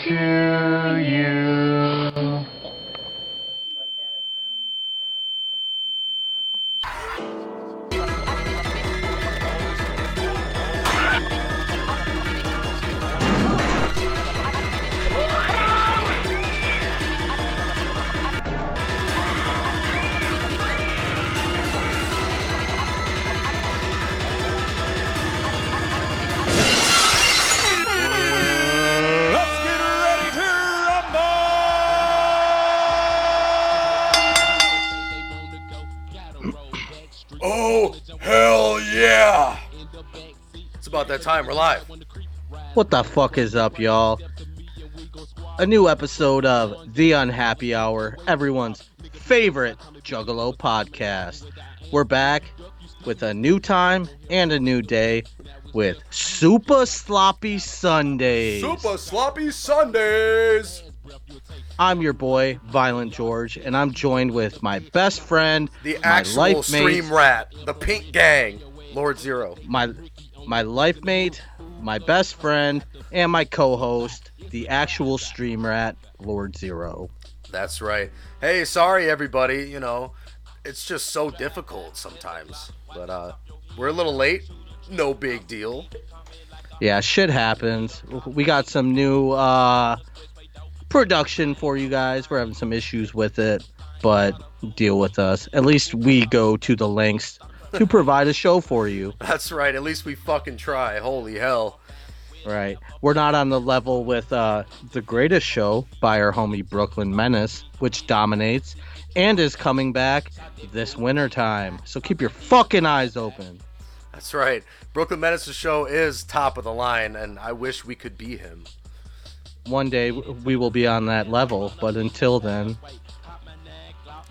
to you. Oh, hell yeah! It's about that time, we're live. What the fuck is up, y'all? A new episode of The Unhappy Hour, everyone's favorite Juggalo podcast. We're back with a new time and a new day with Soopa Sloppy Sundays. Soopa Sloppy Sundays! I'm your boy, Violent George, and I'm joined with my best friend, the my actual life stream mate, rat, the pink gang, Lord Zero. My life mate, my best friend, and my co-host, the actual stream rat, Lord Zero. That's right. Hey, sorry everybody, you know, it's just so difficult sometimes. But we're a little late, no big deal. Yeah, shit happens. We got some new production for you guys. We're having some issues with it, but deal with us. At least we go to the lengths to provide a show for you. That's right. At least we fucking try. Holy hell. Right. We're not on the level with The Greatest Show by our homie Brooklyn Menace, which dominates and is coming back this wintertime. So keep your fucking eyes open. That's right. Brooklyn Menace's show is top of the line, and I wish we could be him. One day we will be on that level, but until then,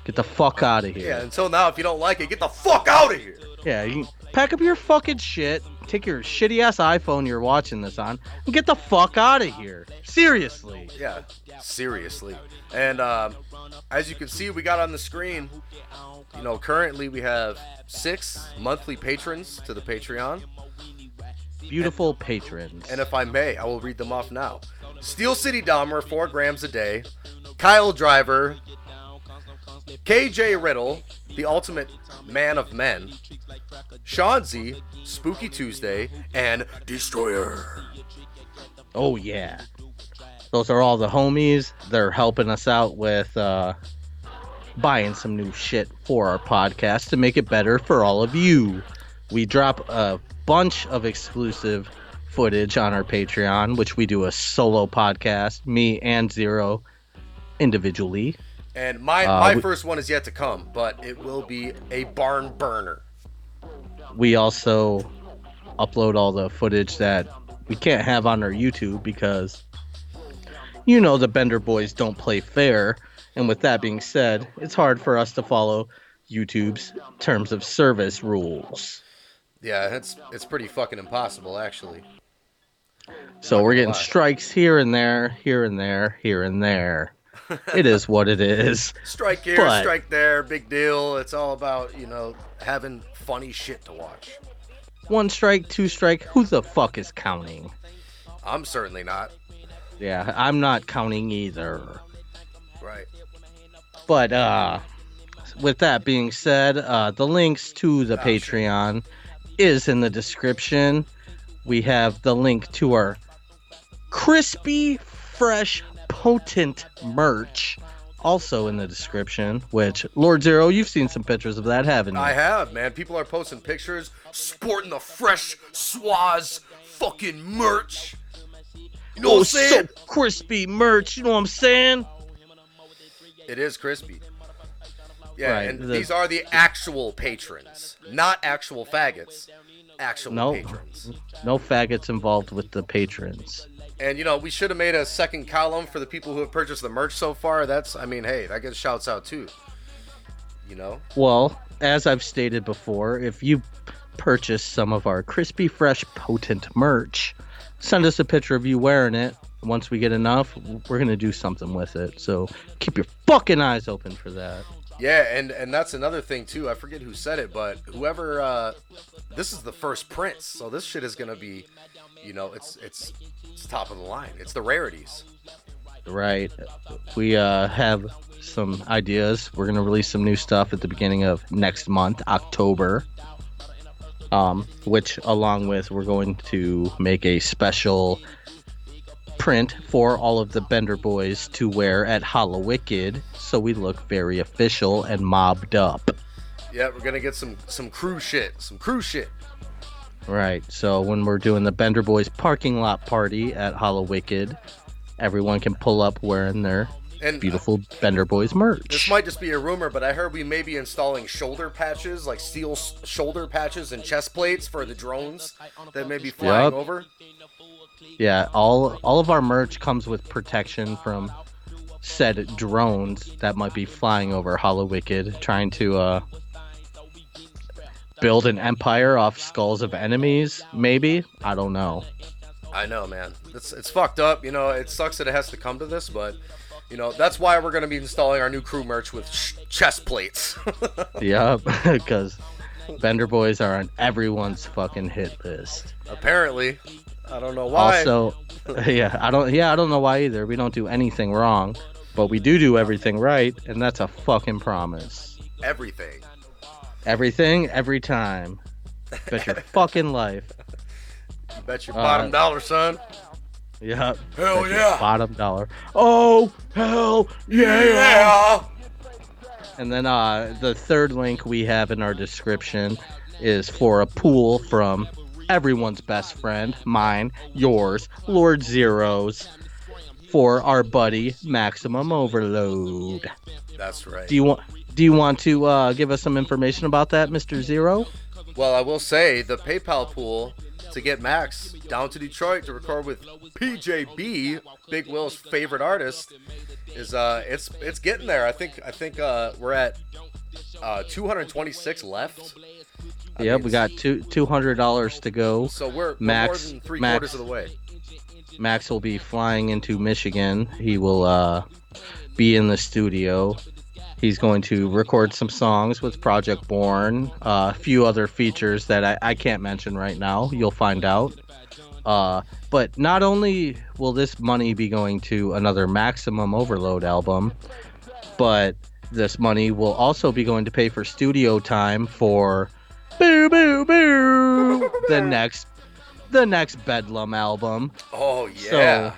get the fuck out of here. Yeah, until now, if you don't like it, get the fuck out of here. Yeah, you can pack up your fucking shit, take your shitty ass iPhone you're watching this on, and get the fuck out of here. Seriously. Yeah, seriously. And as you can see, we got on the screen, you know, currently we have 6 monthly patrons to the Patreon. Beautiful patrons. And if I may, I will read them off now. Steel City Dahmer, 4 grams a day. Kyle Driver. KJ Riddle, the ultimate man of men. Sean Z, Spooky Tuesday, and Destroyer. Oh, yeah. Those are all the homies. They're helping us out with buying some new shit for our podcast to make it better for all of you. We drop a bunch of exclusive footage on our Patreon, which we do a solo podcast, me and Zero individually. And my first one is yet to come, but it will be a barn burner. We also upload all the footage that we can't have on our YouTube because, you know, the Bender Boys don't play fair. And with that being said, it's hard for us to follow YouTube's terms of service rules. Yeah, it's pretty fucking impossible, actually. So we're getting strikes here and there, here and there, here and there. It is what it is. Strike here, strike there, big deal. It's all about, you know, having funny shit to watch. 1 strike, 2 strike, who the fuck is counting? I'm certainly not. Yeah, I'm not counting either. Right. But with that being said, the links to the Patreon is in the description. We have the link to our crispy, fresh, potent merch also in the description, which, Lord Zero, you've seen some pictures of that, haven't you? I have, man. People are posting pictures sporting the fresh Swaz fucking merch. You know what I'm saying? So crispy merch, you know what I'm saying? It is crispy. Yeah, right, and these are the actual patrons, not actual faggots. Actual patrons. No faggots involved with the patrons. And, you know, we should have made a second column for the people who have purchased the merch so far. That's, I mean, hey, that gets shouts out too. You know? Well, as I've stated before, if you purchase some of our crispy, fresh, potent merch, send us a picture of you wearing it. Once we get enough, we're going to do something with it. So keep your fucking eyes open for that. Yeah, and that's another thing too. I forget who said it, but whoever, this is the first print, so this shit is gonna be, you know, it's top of the line. It's the rarities. right? We have some ideas. We're gonna release some new stuff at the beginning of next month, October. Which along with we're going to make a special print for all of the Bender Boys to wear at Hallowicked, so we look very official and mobbed up. Yeah, we're gonna get some crew shit. Some crew shit. Right. So when we're doing the Bender Boys parking lot party at Hallowicked, everyone can pull up wearing their And beautiful Bender Boys merch. this might just be a rumor, but I heard we may be installing shoulder patches, like steel shoulder patches and chest plates for the drones that may be flying Yep. over. Yeah, all of our merch comes with protection from said drones that might be flying over Hallowicked, trying to build an empire off skulls of enemies. Maybe, I don't know. I know, man. It's fucked up. You know, it sucks that it has to come to this, but you know that's why we're gonna be installing our new crew merch with chest plates. Yep, because Bender Boys are on everyone's fucking hit list. Apparently, I don't know why. Also, I don't know why either. We don't do anything wrong, but we do everything right, and that's a fucking promise. Everything. Everything, every time. Bet your fucking life. You bet your bottom dollar, son. Yep. Hell Bet your yeah. Bottom dollar. Oh, hell yeah. And then the third link we have in our description is for a pool from everyone's best friend, mine, yours, Lord Zero's, for our buddy Maximum Overlod. That's right. Do you want to give us some information about that, Mr. Zero? Well, I will say the PayPal pool to get Max down to Detroit to record with PJB, Big Will's favorite artist, is it's getting there. I think we're at 226 left. Yep, we got $200 to go. So we're Max- more than three Max- quarters of the way. Max will be flying into Michigan. He will be in the studio. He's going to record some songs with Project Born, a few other features that I can't mention right now. You'll find out. But not only will this money be going to another Maximum Overlod album, but this money will also be going to pay for studio time for Boo Boo Boo, the next Bedlam album. Oh yeah.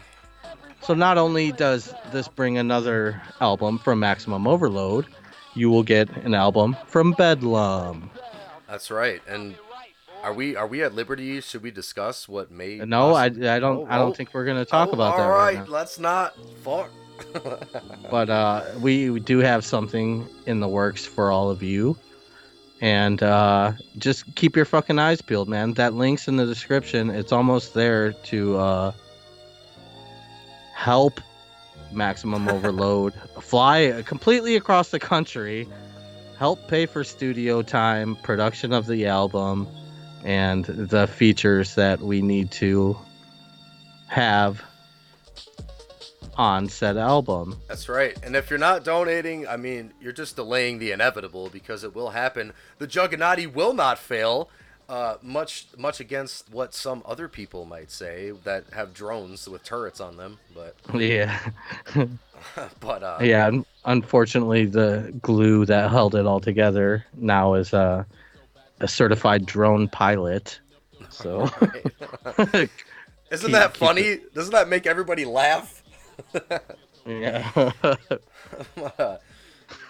So not only does this bring another album from Maximum Overlod, you will get an album from Bedlam. That's right. And are we at liberty? Should we discuss what may? No, I possibly- don't think we're gonna talk about that All right right, now. let's not. Fuck. But we do have something in the works for all of you. And just keep your fucking eyes peeled, man. That link's in the description. It's almost there to help Maximum Overlod fly completely across the country, help pay for studio time, production of the album, and the features that we need to have on said album. That's right. And if you're not donating, I mean, you're just delaying the inevitable because it will happen. The Juggernaut will not fail. Much against what some other people might say that have drones with turrets on them, but Yeah. but Yeah, unfortunately, the glue that held it all together now is a certified drone pilot. So, isn't that funny? Doesn't that make everybody laugh? yeah.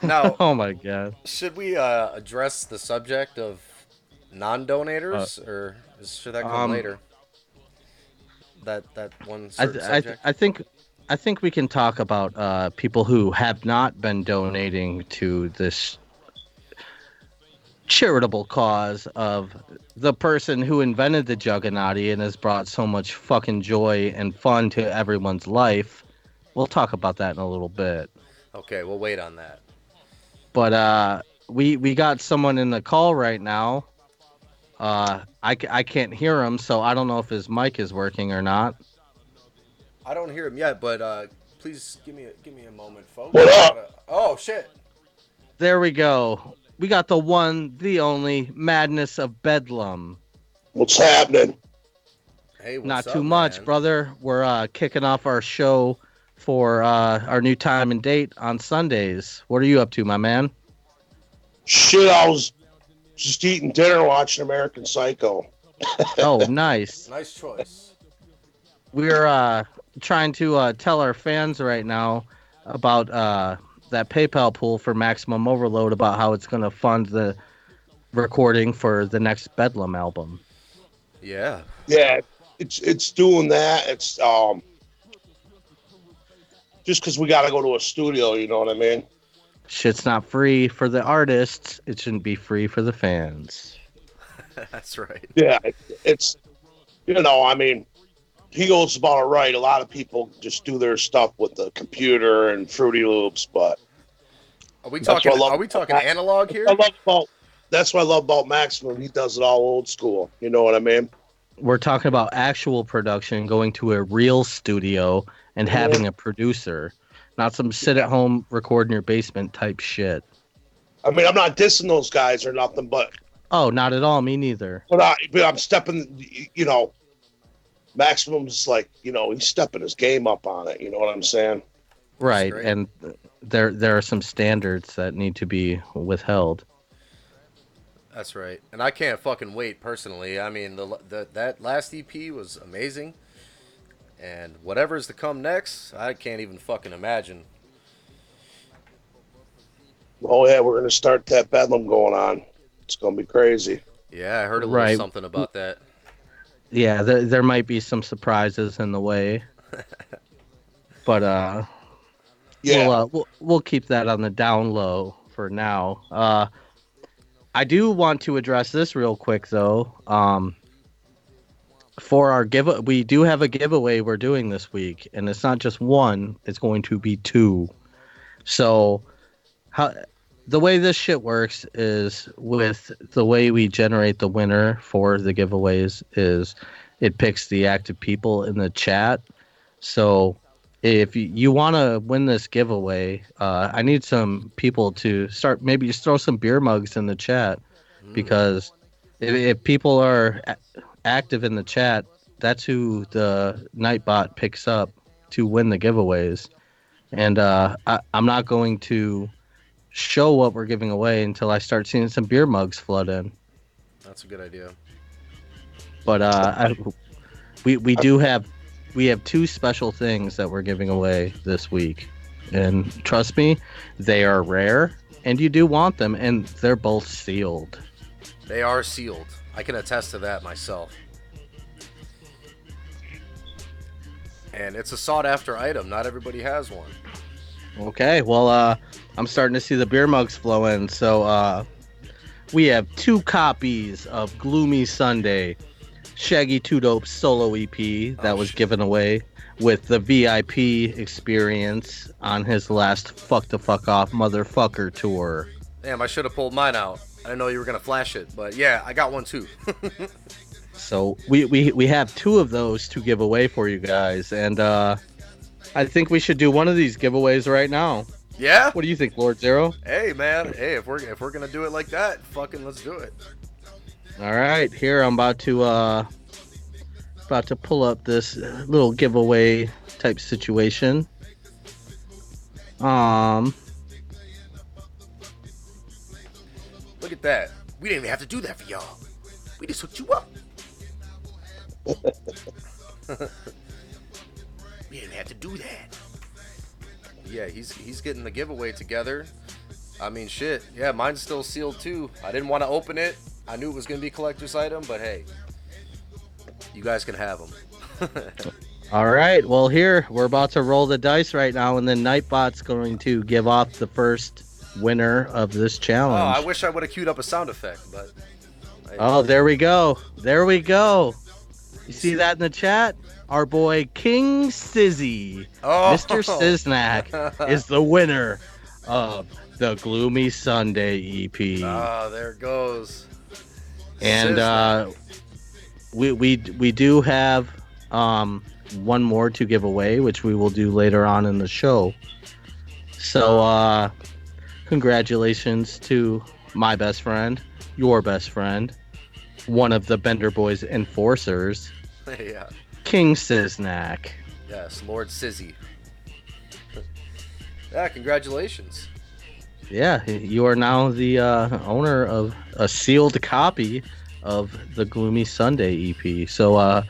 Now, Oh my god. should we address the subject of non-donators, or should that come later? That one certain subject. I think we can talk about people who have not been donating to this charitable cause of the person who invented the Juggernaut and has brought so much fucking joy and fun to everyone's life. We'll talk about that in a little bit. Okay, we'll wait on that. But we got someone in the call right now. I can't hear him, so I don't know if his mic is working or not. I don't hear him yet, but please give me a moment, folks. What up? Oh shit! There we go. We got the one, the only Madness of Bedlam. What's happening? Hey, what's Not up, too much, man? brother. We're kicking off our show for our new time and date on Sundays. What are you up to, my man? Shit, I was just eating dinner watching American Psycho. Oh, nice. Nice choice. We're trying to tell our fans right now about that PayPal pool for Maximum Overload, about how it's going to fund the recording for the next Bedlam album. Yeah. Yeah, it's doing that. It's just because we got to go to a studio, you know what I mean? Shit's not free for the artists. It shouldn't be free for the fans. That's right. Yeah, it's, I mean, he goes about it right. A lot of people just do their stuff with the computer and Fruity Loops, but Are we talking analog here? That's what I love about Maximum. He does it all old school. You know what I mean? We're talking about actual production, going to a real studio and having a producer, not some sit-at-home, record in your basement type shit. I mean, I'm not dissing those guys or nothing, but... Oh, not at all. Me neither. But I'm stepping, Maximum's like, he's stepping his game up on it. You know what I'm saying? Right, and there are some standards that need to be withheld. That's right, and I can't fucking wait personally. I mean, that last EP was amazing, and whatever's to come next, I can't even fucking imagine. Oh yeah, we're gonna start that Bedlam going on. It's gonna be crazy. Yeah, I heard a little something about that. Yeah, there might be some surprises in the way, but yeah, we'll keep that on the down low for now. I do want to address this real quick though. For our we do have a giveaway we're doing this week, and it's not just one; it's going to be two. So, the way this shit works is, with the way we generate the winner for the giveaways, is it picks the active people in the chat. So if you want to win this giveaway, I need some people to start, maybe just throw some beer mugs in the chat, because if people are active in the chat, that's who the Nightbot picks up to win the giveaways. And I'm not going to show what we're giving away until I start seeing some beer mugs flood in. That's a good idea. But we have two special things that we're giving away this week, and trust me, they are rare, and you do want them, and they're both sealed. They are sealed. I can attest to that myself. And it's a sought-after item. Not everybody has one. Okay, well, I'm starting to see the beer mugs flow in. So we have 2 copies of Gloomy Sunday, Shaggy 2 Dope solo EP that was given away with the VIP experience on his last Fuck the Fuck Off Motherfucker tour. Damn, I should have pulled mine out. I didn't know you were going to flash it, but yeah, I got one too. So we have 2 of those to give away for you guys, and I think we should do one of these giveaways right now. Yeah? What do you think, Lord Zero? Hey, man. Hey, if we're going to do it like that, fucking let's do it. All right, here I'm about to pull up this little giveaway type situation. Look at that. We didn't even have to do that for y'all. We just hooked you up. We didn't have to do that. Yeah, he's getting the giveaway together. I mean, shit. Yeah, mine's still sealed too. I didn't want to open it. I knew it was going to be a collector's item, but hey, you guys can have them. All right, well, here we're about to roll the dice right now, and then Nightbot's going to give off the first winner of this challenge. Oh, I wish I would have queued up a sound effect, but... Oh, there we go. There we go. You see that in the chat? Our boy King Sizzy, Mr. Siznak, is the winner of the Gloomy Sunday EP. Oh, there it goes. And we do have one more to give away, which we will do later on in the show. So congratulations to my best friend, your best friend, one of the Bender Boys enforcers, Yeah. King Siznak. Yes, Lord Sizzy. Yeah, congratulations. Yeah, you are now the owner of a sealed copy of the Gloomy Sunday EP. So,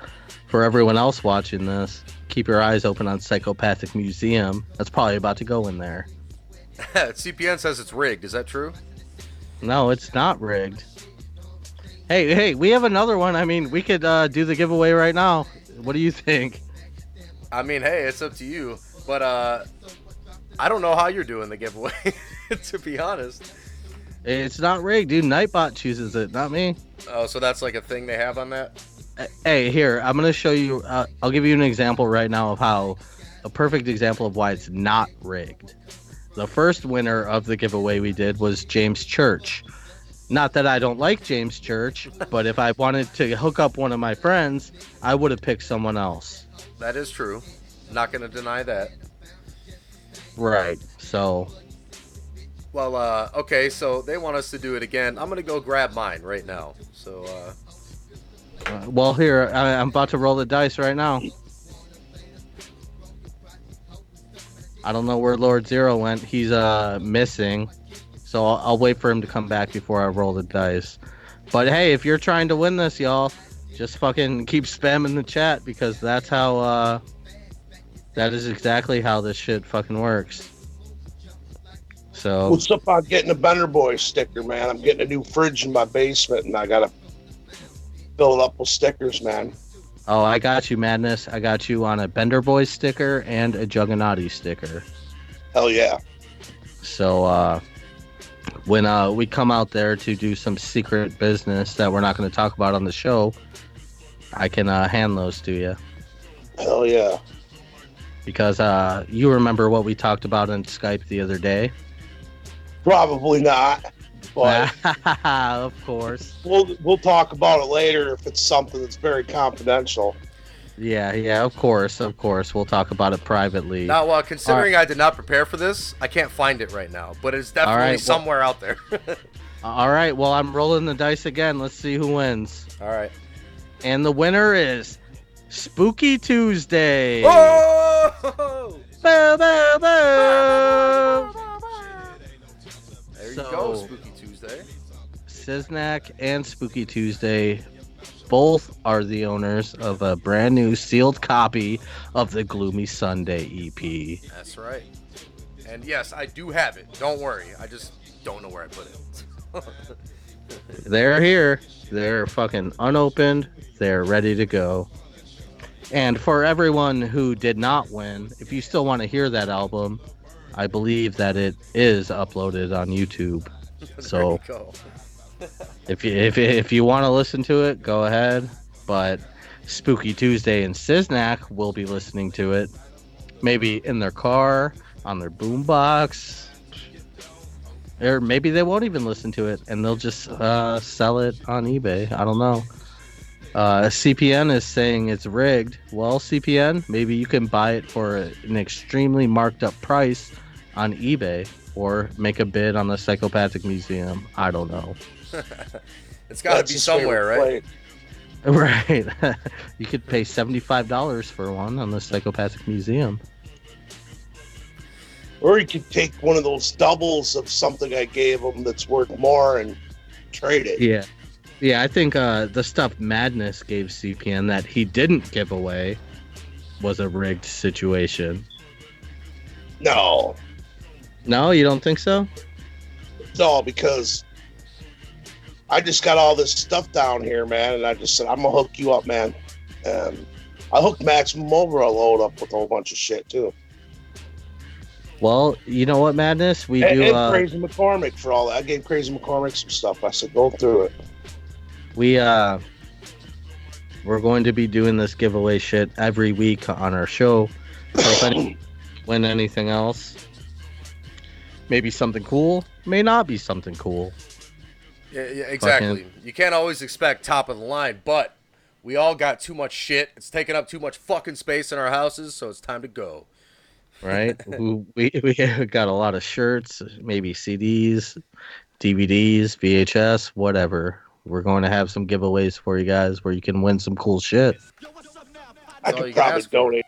for everyone else watching this, keep your eyes open on Psychopathic Museum. That's probably about to go in there. CPN says it's rigged. Is that true? No, it's not rigged. Hey, we have another one. I mean, we could do the giveaway right now. What do you think? I mean, hey, it's up to you. But I don't know how you're doing the giveaway, to be honest. It's not rigged, dude. Nightbot chooses it, not me. Oh, so that's like a thing they have on that? Hey, here, I'm going to show you. I'll give you an example right now of how a perfect example of why it's not rigged. The first winner of the giveaway we did was James Church. Not that I don't like James Church, but if I wanted to hook up one of my friends, I would have picked someone else. That is true. Not going to deny that. Right. So. Well, okay, so they want us to do it again. I'm going to go grab mine right now. So, well, here, I'm about to roll the dice right now. I don't know where Lord Zero went. He's missing. So I'll wait for him to come back before I roll the dice. But hey, if you're trying to win this, y'all, just fucking keep spamming the chat because that's how, that is exactly how this shit fucking works. So. What's up on getting a Bender Boy sticker, man? I'm getting a new fridge in my basement and I got to fill it up with stickers, man. Oh, I got you, Madness. I got you on a Bender Boy sticker and a Juggernauty sticker. Hell yeah. So, when we come out there to do some secret business that we're not going to talk about on the show, I can hand those to you. Hell yeah. Because you remember what we talked about in Skype the other day? Probably not. But Of course. we'll talk about it later if it's something that's very confidential. Yeah, of course. We'll talk about it privately. now, considering I did not prepare for this, I can't find it right now, but it's definitely somewhere out there. All right, well, I'm rolling the dice again. Let's see who wins. All right. And the winner is Spooky Tuesday. Oh! Boo, boo, boo. There you go, Spooky Tuesday. Siznak and Spooky Tuesday both are the owners of a brand new sealed copy of the Gloomy Sunday EP. That's right. And yes, I do have it. Don't worry. I just don't know where I put it. They're here. They're fucking unopened. They're ready to go. And for everyone who did not win, if you still want to hear that album, I believe that it is uploaded on YouTube. So there you go. if you want to listen to it, go ahead. But Spooky Tuesday and Siznak will be listening to it, maybe in their car, on their boombox, or maybe they won't even listen to it and they'll just sell it on eBay. I don't know. CPN is saying it's rigged. Well, CPN, maybe you can buy it for an extremely marked up price on eBay or make a bid on the Psychopathic Museum. I don't know. It's got to be somewhere, right? Right. You could pay $75 for one on the Psychopathic Museum. Or you could take one of those doubles of something I gave them that's worth more and trade it. Yeah, I think the stuff Madness gave CPN that he didn't give away was a rigged situation. No, you don't think so? No, because I just got all this stuff down here, man, and I just said, I'm going to hook you up, man. And I hooked Maximum Overlod up with a whole bunch of shit, too. Well, you know what, Madness? We and do. Crazy McCormick for all that. I gave Crazy McCormick some stuff. I said, go through it. We're going to be doing this giveaway shit every week on our show. So if anyone win anything else, maybe something cool, may not be something cool. Yeah, exactly. You can't always expect top of the line, but we all got too much shit. It's taking up too much fucking space in our houses, so it's time to go. Right? we got a lot of shirts, maybe CDs, DVDs, VHS, whatever. We're going to have some giveaways for you guys where you can win some cool shit. I could probably donate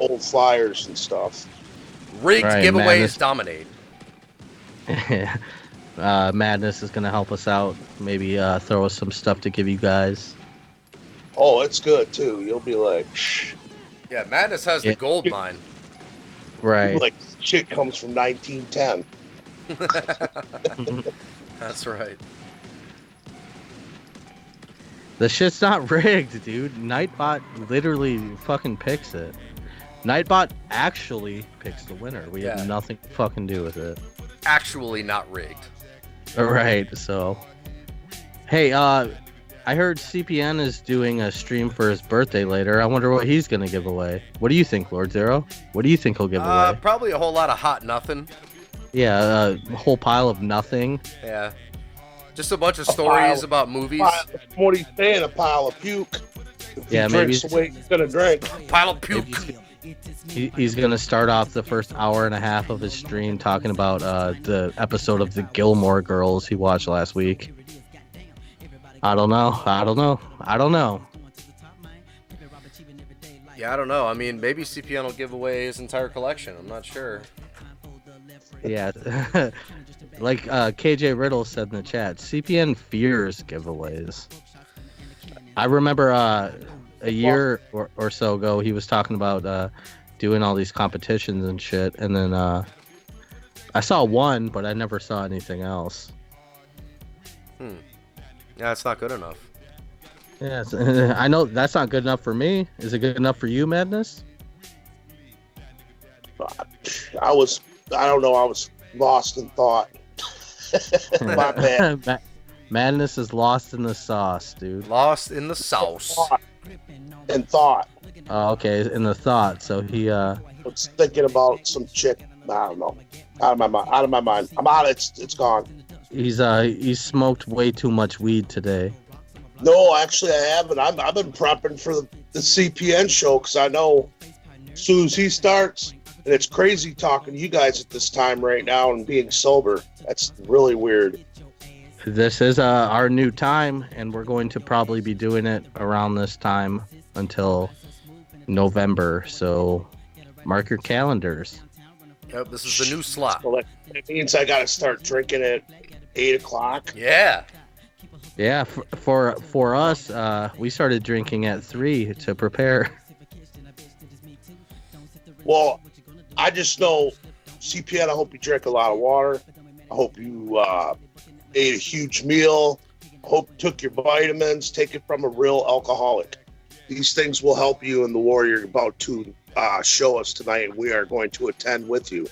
old flyers and stuff. Rigged Right, giveaways dominate. Madness is gonna help us out. Maybe throw us some stuff to give you guys. Oh, it's good too. You'll be like, Yeah, Madness has the Yeah. gold mine. Right. like shit comes from 1910. That's right. The shit's not rigged, dude. Nightbot literally fucking picks it. Nightbot actually picks the winner. We Yeah. have nothing to fucking do with it. Actually not rigged. Right, so. Hey, I heard CPN is doing a stream for his birthday later. I wonder what he's gonna give away. What do you think, Lord Zero? What do you think he'll give away? Probably a whole lot of hot nothing. Yeah, a whole pile of nothing. Yeah. Just a bunch of stories about movies. What are you saying? A pile of puke. If Yeah, he maybe drinks the way he's gonna drink. Pile of puke. He's gonna start off the first hour and a half of his stream talking about the episode of the Gilmore Girls he watched last week. I don't know. Yeah, I don't know. I mean, maybe CPN will give away his entire collection. I'm not sure. Yeah, like KJ Riddle said in the chat, CPN fears giveaways. I remember a year or so ago, he was talking about doing all these competitions and shit, and then I saw one, but I never saw anything else. Yeah, it's not good enough. Yeah, I know that's not good enough for me. Is it good enough for you, Madness? I don't know. I was lost in thought. My bad. Madness is lost in the sauce, dude. Lost in the sauce. And thought. Oh, okay, in the thought. So he I was thinking about some chick. I don't know. Out of my mind. I'm out. It's gone. he's smoked way too much weed today. No, actually, I haven't. I've been prepping for the CPN show because I know as soon as he starts, and it's crazy talking to you guys at this time right now and being sober. That's really weird. This is our new time, and we're going to probably be doing it around this time until November. So mark your calendars. Yep, this is the new slot. So that means I got to start drinking at 8 o'clock. Yeah. Yeah, for us, we started drinking at 3 to prepare. Well, I just know, CPN, I hope you drink a lot of water. I hope you ate a huge meal. I hope you took your vitamins. Take it from a real alcoholic. These things will help you in the war you're about to show us tonight, and we are going to attend with you.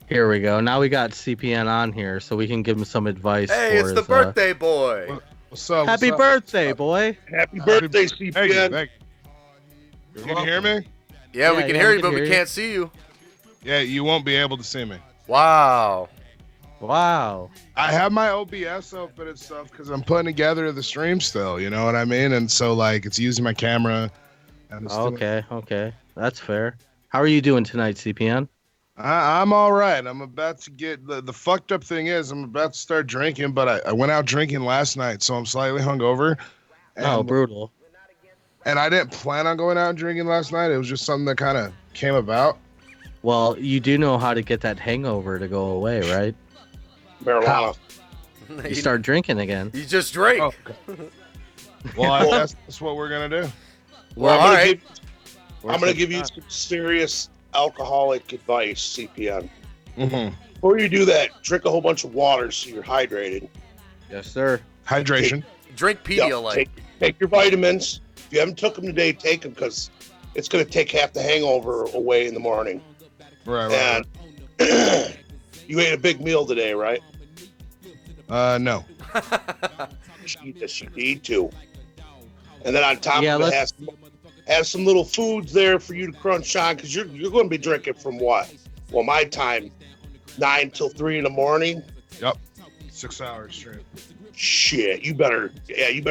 Here we go. Now we got CPN on here, so we can give him some advice. Hey, it's the birthday boy. What's up? Happy birthday, boy. Happy birthday, CPN. Thank you. Can you hear me? Yeah, we can hear you, but we hear you. can't see you. Yeah, you won't be able to see me. Wow. Wow. I have my OBS open and stuff because I'm putting together the stream still, you know what I mean? And so, like, it's using my camera. And it's Okay. That's fair. How are you doing tonight, CPN? I'm all right. I'm about to get... The fucked up thing is I'm about to start drinking, but I went out drinking last night, so I'm slightly hungover. And, Brutal. And I didn't plan on going out and drinking last night. It was just something that kind of came about. Well, you do know how to get that hangover to go away, right? Marijuana. You start drinking again. You just drink. Oh, okay. Well, I guess that's what we're going to do. Well, all right. I'm going to give you some serious alcoholic advice, CPN. Mm-hmm. Before you do that, drink a whole bunch of water so you're hydrated. Yes, sir. Hydration. Drink Pedialyte. Take your vitamins. If you haven't took them today, take them because it's going to take half the hangover away in the morning. Right. And you ate a big meal today, right? No. You need to. And then on top of it, let's- have some little foods there for you to crunch on because you're going to be drinking from what? Well, my time, 9 till 3 in the morning. Yep. 6 hours straight. Shit, you better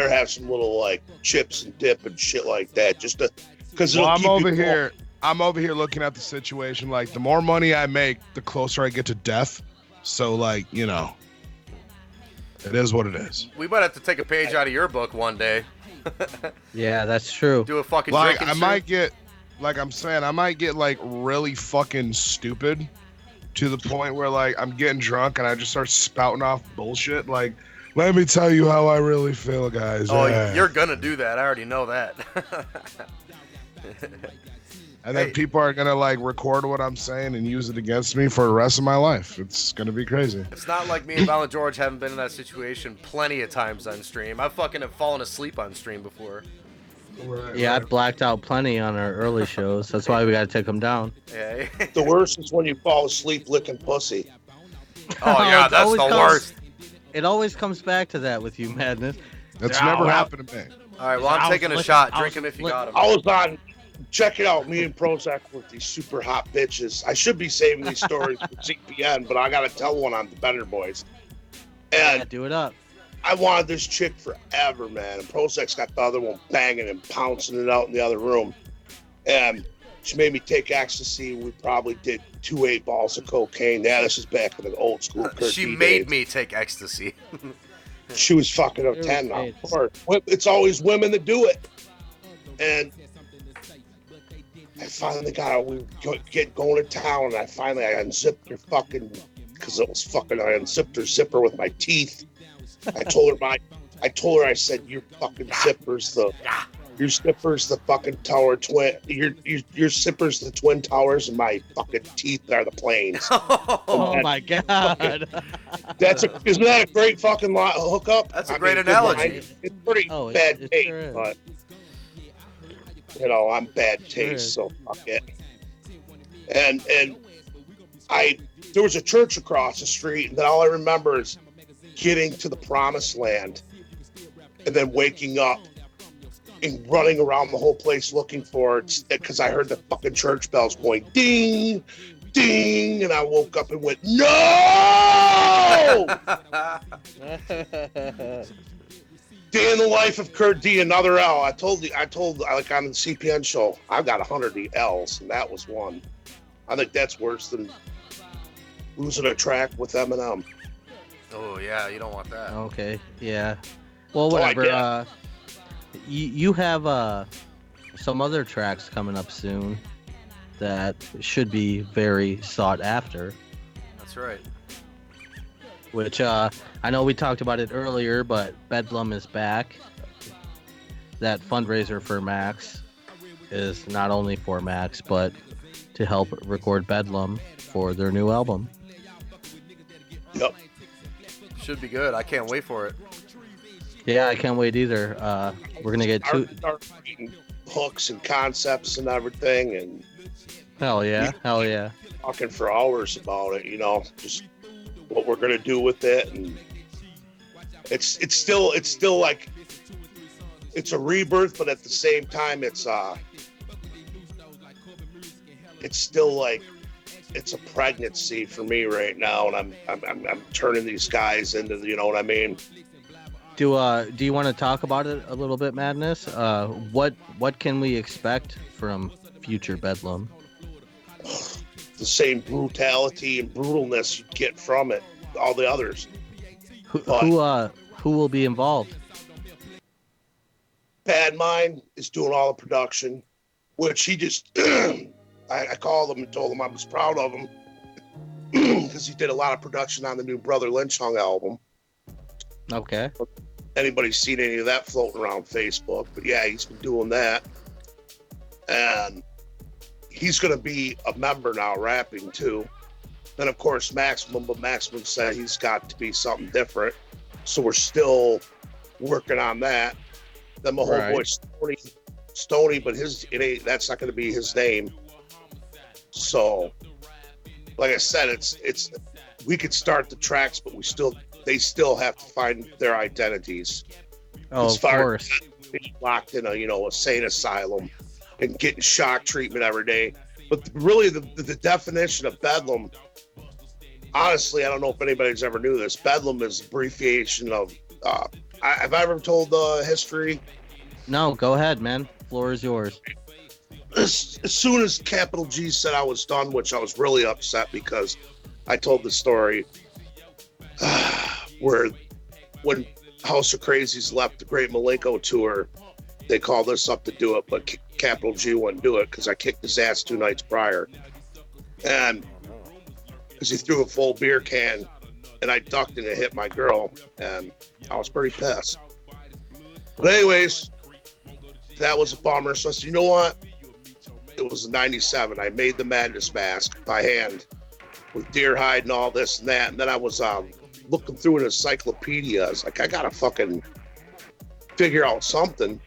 have some little like chips and dip and shit like that, just to because I'm over here. I'm over here looking at the situation. Like, the more money I make, the closer I get to death. So, like, you know, it is what it is. We might have to take a page out of your book one day. Yeah, that's true. Do a fucking Like, drinking I stream. might get like I'm saying, I might get like really fucking stupid to the point where like I'm getting drunk and I just start spouting off bullshit. Like, let me tell you how I really feel, guys. Oh, Yeah. you're gonna do that. I already know that. And then people are gonna like record what I'm saying and use it against me for the rest of my life. It's gonna be crazy. It's not like me and Violent George haven't been in that situation plenty of times on stream. I fucking have fallen asleep on stream before. Yeah, I blacked out plenty on our early shows. That's why we got to take them down. Yeah. The worst is when you fall asleep licking pussy. Oh yeah, It that's always the comes- worst. It always comes back to that with you, Madness. That's Ow, never ow. happened to me. All right, well I I'm was taking a licking- shot. I Drink was him if you lick- got him. I was on. Check it out, me and Prozac with these super hot bitches. I should be saving these stories for CPN, but I gotta tell one on the Better Boys. Yeah, And do it up. I wanted this chick forever, man. And Prozac's got the other one banging and pouncing it out in the other room. And she made me take ecstasy. We probably did 2 8 balls of cocaine. Yeah, this is back in the old school. She Kirky made days. me take ecstasy. She was fucking up It 10 now. was Of course. It's always women that do it. And I finally got her. We were going to town, and I unzipped her fucking, because it was fucking, I unzipped her zipper with my teeth. I told her, I said, your fucking zipper's your zipper's the fucking tower twin, your zipper's the twin towers, and my fucking teeth are the planes. Oh my god. Isn't that a great fucking hookup? That's a I great mean, analogy. good line. It's pretty Oh, it- bad it taste, sure is. but I'm bad Sure taste, is. so fuck it. And there was a church across the street, and then all I remember is getting to the promised land, and then waking up and running around the whole place looking for it because I heard the fucking church bells going ding, ding, and I woke up and went, no! Day in the life of Kurt D, another L. I told like on the CPN show, I've got 100 L's, and that was one. I think that's worse than losing a track with Eminem. Oh yeah, you don't want that. Okay, yeah. Well, Oh, I whatever. get You have some other tracks coming up soon that should be very sought after. That's right. Which I know we talked about it earlier, but Bedlam is back. That fundraiser for Max is not only for Max, but to help record Bedlam for their new album. Yep. Should be good. I can't wait for it. Yeah, I can't wait either. We're gonna get two. Start reading hooks and concepts and everything, and Hell yeah, hell yeah. talking for hours about it. Just what we're gonna do with it, and it's still like it's a rebirth, but at the same time, it's still like it's a pregnancy for me right now, and I'm turning these guys into, you know what I mean. Do you want to talk about it a little bit, Madness? What can we expect from future Bedlam? The same brutality and brutalness you get from it, all the others. Who will be involved? Bad Mind is doing all the production, which he just I called him and told him I was proud of him because he did a lot of production on the new Brother Lynch Hung album. Okay. Anybody's seen any of that floating around Facebook, but yeah, he's been doing that. And he's going to be a member now, rapping too. Then, of course, Maximum, but Maximum said he's got to be something different. So we're still working on that. Then my homeboy Stoney, but that's not going to be his name. So, like I said, it's we could start the tracks, but they still have to find their identities. Oh, As of far course. as being locked in a sane asylum and getting shock treatment every day. But really, the definition of Bedlam, honestly, I don't know if anybody's ever knew this. Bedlam is abbreviation of. Have I ever told the history? No, go ahead, man. Floor is yours. As soon as Capital G said I was done, which I was really upset because I told the story where when House of Crazies left the Great Malenko tour, they called us up to do it, but Capital G wouldn't do it because I kicked his ass 2 nights prior. And because he threw a full beer can and I ducked and it hit my girl. And I was pretty pissed. But anyways, that was a bummer. So I said, you know what? It was 97. I made the Madness mask by hand with deer hide and all this and that. And then I was looking through an encyclopedia. I was like, I got to fucking figure out something.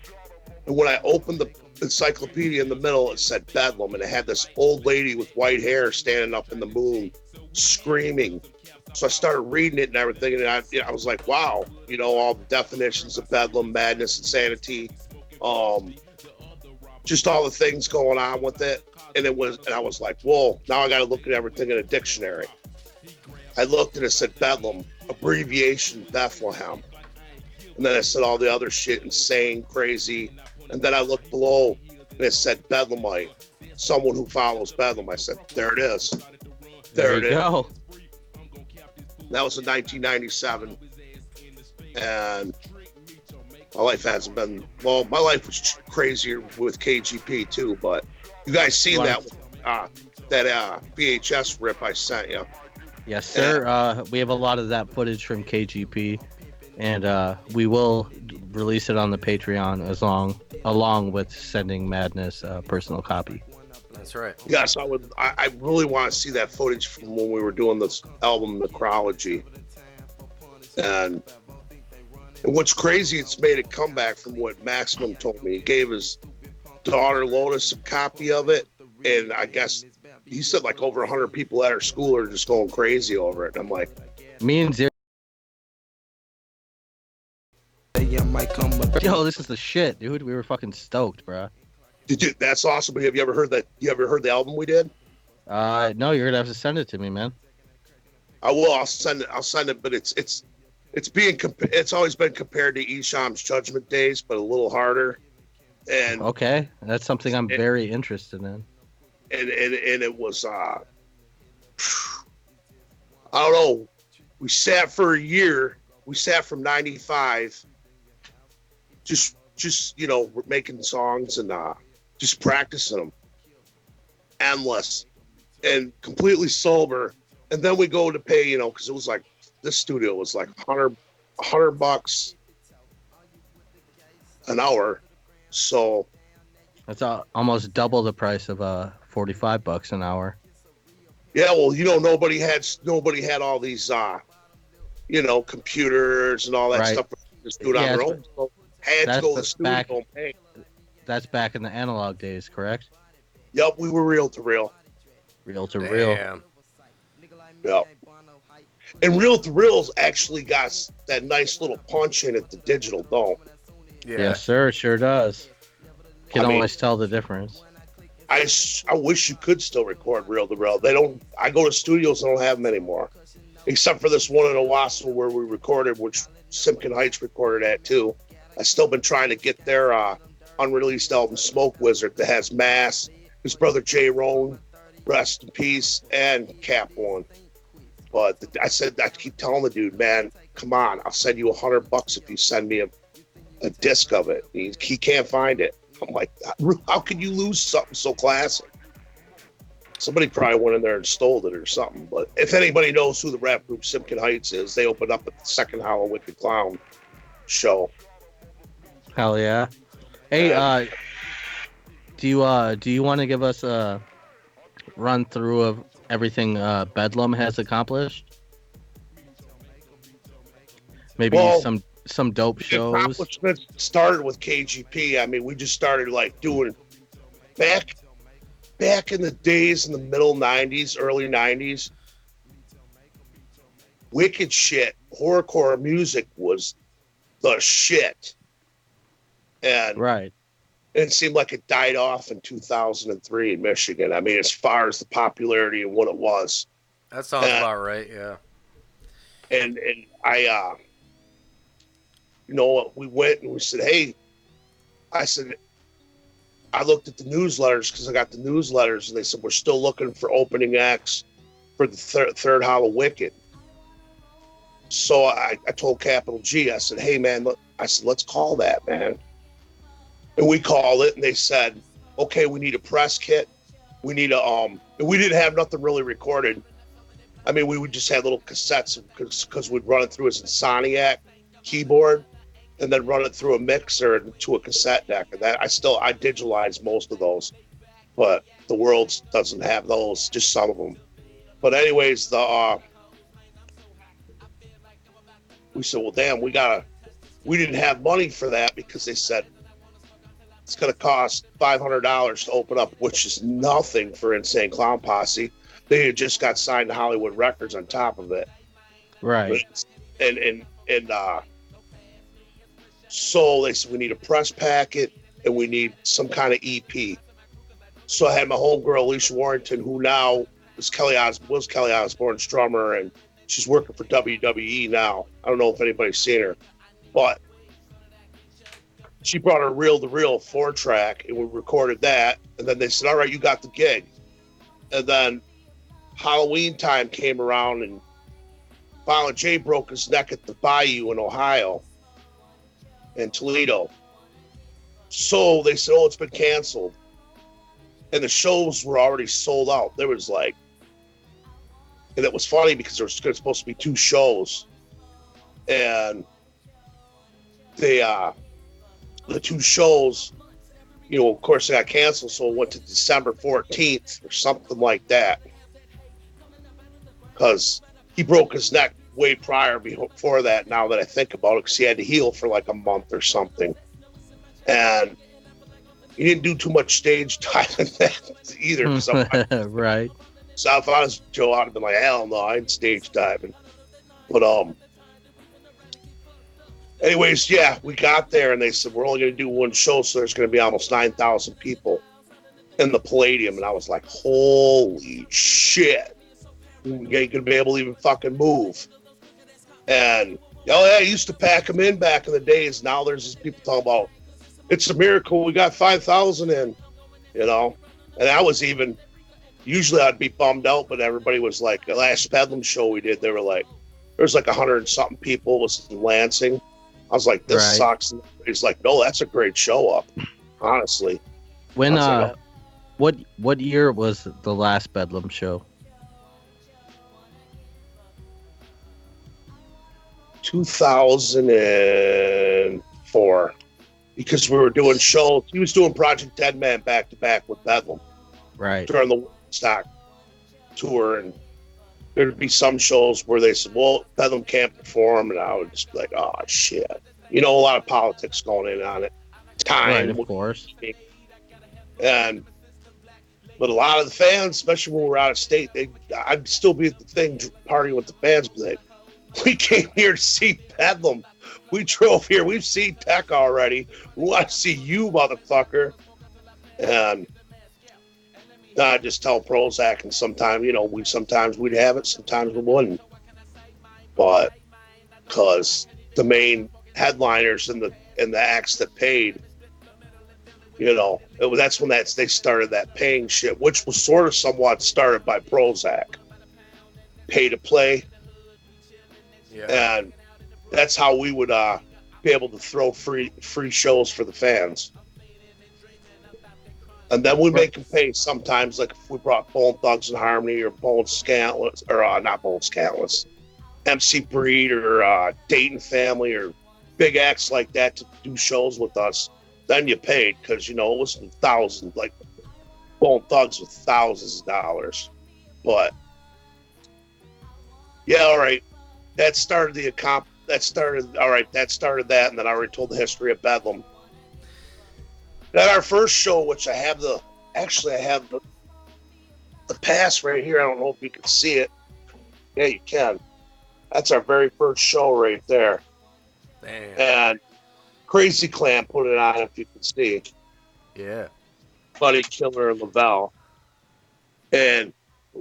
And when I opened the encyclopedia in the middle, it said Bedlam. And it had this old lady with white hair standing up in the moon screaming. So I started reading it and everything. And I was like, wow, you know, all the definitions of Bedlam, madness, insanity. Just all the things going on with it. And I was like, whoa, now I got to look at everything in a dictionary. I looked and it said Bedlam, abbreviation Bethlehem. And then I said all the other shit, insane, crazy. And then I looked below and it said Bedlamite, someone who follows Bedlam. I said, there it is. There it is. Go. That was in 1997. And my life hasn't been, well, my life was crazier with KGP too, but you guys seen that VHS rip I sent you. Yes, sir. We have a lot of that footage from KGP, and we will release it on the Patreon along with sending Madness a personal copy. That's right. Yes, I really want to see that footage from when we were doing this album Necrology. And what's crazy, it's made a comeback from what Maximum told me. He gave his daughter Lotus a copy of it, and I guess he said like over 100 people at our school are just going crazy over it. And I'm like, Me and Zero. Yo, this is the shit, dude. We were fucking stoked, bro. that's awesome. But have you ever heard that? You ever heard the album we did? No, you're gonna have to send it to me, man. I will. I'll send it. But it's always been compared to Esham's Judgment Days, but a little harder. And Okay, that's something I'm very interested in. And it was I don't know. We sat for a year. We sat from 95, just you know, making songs and just practicing them, endless, and completely sober. And then we go to pay, you know, because it was like this studio was like $100 an hour. So That's almost double the price of $45 an hour. yeah, well, you know, nobody had all these you know, computers and all that stuff. Just do it on their own. So had to go to the studio and pay. That's back in the analog days, correct? Yep, we were reel to reel. Reel to reel. Damn. Yep. And reel to reel's actually got that nice little punch in it. The digital don't. Yeah. Yes, sir. It sure does. Can I mean, always tell the difference. I wish you could still record reel to reel. They don't. I go to studios and don't have them anymore, except for this one in Owasso where we recorded, which Simpkin Heights recorded at too. I've still been trying to get their unreleased album Smoke Wizard that has Mass, his brother Jay Rohn, rest in peace, and Cap One. But I keep telling the dude, man, come on, I'll send you $100 if you send me a disc of it. He can't find it. I'm like, how could you lose something so classic? Somebody probably went in there and stole it or something. But if anybody knows who the rap group Simpkin Heights is, they opened up at the second Hollow Wicked Clown show. Hell yeah. Hey, do you want to give us a run through of everything Bedlam has accomplished? Maybe some dope shows. Accomplishments started with KGP. I mean, we just started like doing back in the days in the middle 90s, early 90s. Wicked shit, horrorcore music was the shit. And Right. it seemed like it died off in 2003 in Michigan. I mean, as far as the popularity and what it was. That sounds about right, yeah. And I, you know, we went and we said, hey, I looked at the newsletters because I got the newsletters and they said, we're still looking for opening acts for the third Hollow Wicked. So I told Capital G, I said, hey man, let's call that, man. And we called it and they said, okay, we need a press kit. We need and we didn't have nothing really recorded. I mean, we would just have little cassettes because we'd run it through as a Soniac keyboard and then run it through a mixer to a cassette deck. And that I digitalize most of those, but the world doesn't have those, just some of them. But anyways, we said, well, damn, we didn't have money for that because they said it's going to cost $500 to open up, which is nothing for Insane Clown Posse. They had just got signed to Hollywood Records on top of it. Right. And so they said, we need a press packet and we need some kind of EP. So I had my homegirl, Alicia Warrington, who now was Kelly Osbourne's drummer, and she's working for WWE now. I don't know if anybody's seen her, but she brought her reel-to-reel 4-track, and we recorded that. And then they said, all right, you got the gig. And then Halloween time came around, and Violent J broke his neck at the Bayou in Ohio and Toledo. So they said, oh, it's been canceled. And the shows were already sold out. There was like, and it was funny because there was supposed to be 2 shows. And the 2 shows, you know, of course, they got canceled. So it went to December 14th or something like that. Because he broke his neck way prior before that, now that I think about it, because he had to heal for like a month or something. And he didn't do too much stage time in that either. Right. So if I was Joe, I'd have been like, hell no, I ain't stage diving. But anyways, yeah, we got there and they said we're only going to do 1 show, so there's going to be almost 9,000 people in the Palladium, and I was like, holy shit, you ain't going to be able to even fucking move. And oh yeah, I used to pack them in back in the days. Now there's these people talking about it's a miracle we got 5,000 in, you know. And I was even, usually I'd be bummed out, but everybody was like, the last Bedlam show we did, they were like, there's like 100 and something people. It was in Lansing. I was like, this sucks. And he's like, no, that's a great show up, honestly. When like, what year was the last Bedlam show? 2004, because we were doing shows. He was doing Project Deadman back to back with Bedlam, right, during the Woodstock tour, and there'd be some shows where they said, well, Bedlam can't perform, and I would just be like, oh shit, you know, a lot of politics going in on it, time, right, of course. But a lot of the fans, especially when we were out of state, I'd still be at the thing partying with the fans, but they, we came here to see Bedlam. We drove here. We've seen Tech already. We want to see you, motherfucker. And I just tell Prozac, and sometimes, you know, sometimes we'd have it, sometimes we wouldn't. But because the main headliners and the acts that paid, you know, that's when they started that paying shit, which was sort of somewhat started by Prozac. Pay to play. Yeah. And that's how we would be able to throw free shows for the fans. And then we make them pay sometimes, like if we brought Bone Thugs and Harmony or Bone Scantless, or not Bone Scantless, MC Breed or Dayton Family or big acts like that to do shows with us. Then you paid because, you know, it was thousands, like Bone Thugs with thousands of dollars. But yeah, all right. That started that, and then I already told the history of Bedlam. Then our first show, which I have the pass right here. I don't know if you can see it. Yeah, you can. That's our very first show right there. Damn. And Crazy Clan put it on, if you can see. Yeah. Buddy Killer and Lavelle. And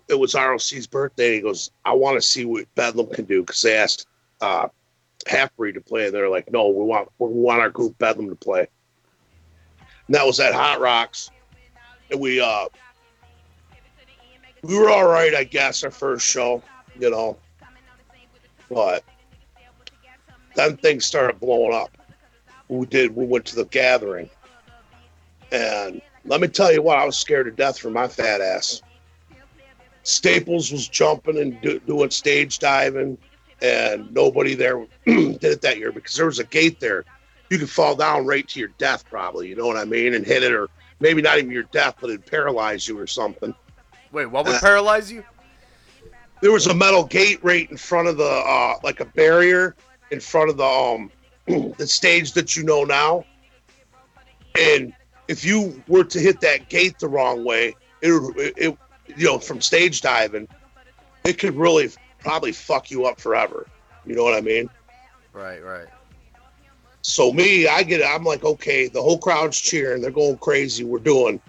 it was ROC's birthday. He goes, I want to see what Bedlam can do, because they asked Half-Breed to play, and they're like, no, we want our group Bedlam to play. And that was at Hot Rocks. And we were all right, I guess, our first show, you know. But then things started blowing up. We went to the Gathering. And Let me tell you what, I was scared to death for my fat ass. Staples was jumping and doing stage diving, and nobody there did it that year because there was a gate there. You could fall down right to your death, probably. You know what I mean? And hit it, or maybe not even your death, but it'd paralyze you or something. Wait, what would paralyze you? There was a metal gate right in front of the, like a barrier in front of the the stage that you know now. And if you were to hit that gate the wrong way, it you know, from stage diving, it could really probably fuck you up forever. You know what I mean? Right. So I'm like, okay, the whole crowd's cheering. They're going crazy. We're doing,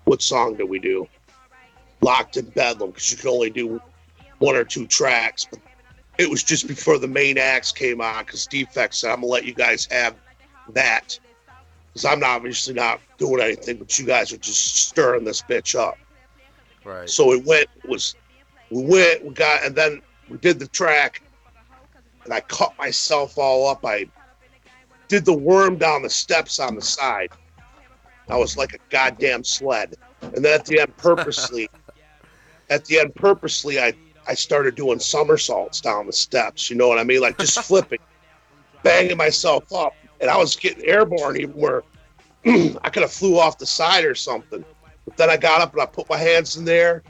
what song did we do? Locked in Bedlam, because you can only do 1 or 2 tracks. But it was just before the main acts came on, because Defect said, I'm going to let you guys have that. Because I'm obviously not doing anything, but you guys are just stirring this bitch up. Right. So we got, and then we did the track, and I cut myself all up. I did the worm down the steps on the side. I was like a goddamn sled. And then at the end, purposely, I started doing somersaults down the steps. You know what I mean? Like just flipping, banging myself up. And I was getting airborne even where I could have flew off the side or something. But then I got up and I put my hands in there,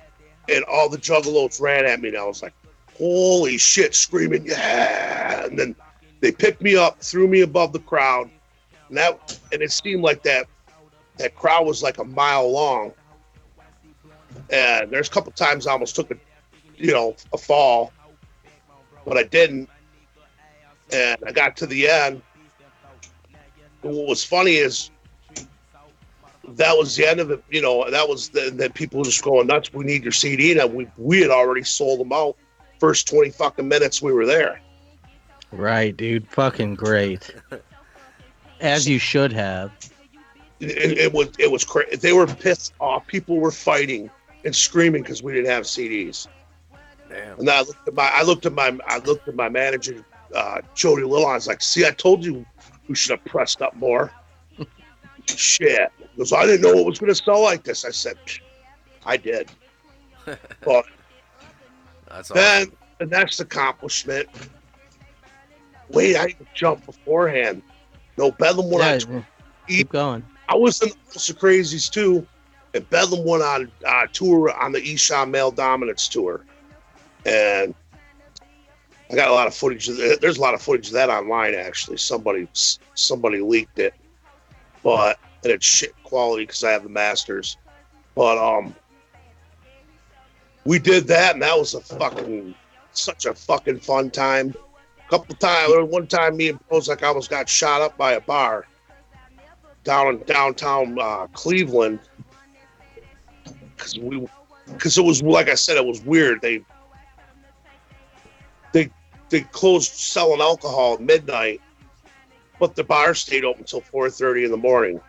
and all the juggalos ran at me. And I was like, holy shit, screaming, yeah. And then they picked me up, threw me above the crowd. And it seemed like that crowd was like a mile long. And there's a couple times I almost took a fall, but I didn't. And I got to the end. And what was funny is that was the end of it. You know, that was that people were just going nuts. We need your CD. And we had already sold them out first 20 fucking minutes we were there. Right, dude. Fucking great. As you should have. It was crazy. They were pissed off. People were fighting and screaming because we didn't have CDs. Damn. And then I looked at my manager, Jody Lillon. I was like, see, I told you we should have pressed up more. Shit. He goes, I didn't know it was going to sell like this. I said, I did. But That's then awesome. the next accomplishment. Wait, I didn't jump beforehand. No, Bedlam went on. Keep going. I was in the House of Crazies too, and Bedlam went on tour on the Esham Male Dominance tour, and I got a lot of footage. There's a lot of footage of that online. Actually, somebody leaked it, but and it's shit quality because I have the masters. But we did that, and that was such a fucking fun time. One time, me and Prozac almost got shot up by a bar down in downtown Cleveland because it was, like I said, it was weird. They closed selling alcohol at midnight, but the bar stayed open until 4:30 in the morning.